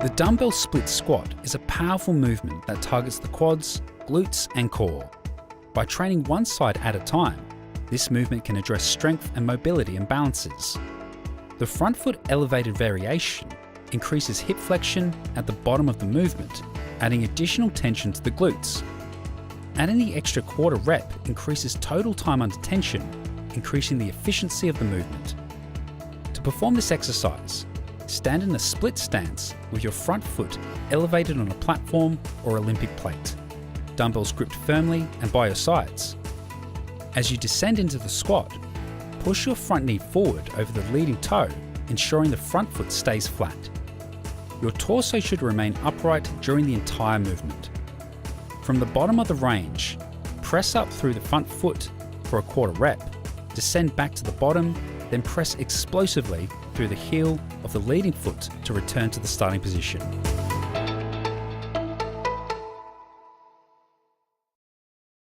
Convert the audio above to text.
The dumbbell split squat is a powerful movement that targets the quads, glutes and core. By training one side at a time, this movement can address strength and mobility imbalances. The front foot elevated variation increases hip flexion at the bottom of the movement, adding additional tension to the glutes. Adding the extra quarter rep increases total time under tension, increasing the efficiency of the movement. To perform this exercise, stand in a split stance with your front foot elevated on a platform or Olympic plate, dumbbells gripped firmly and by your sides. As you descend into the squat, push your front knee forward over the leading toe, ensuring the front foot stays flat. Your torso should remain upright during the entire movement. From the bottom of the range, press up through the front foot for a quarter rep, descend back to the bottom, then press explosively through the heel of the leading foot to return to the starting position.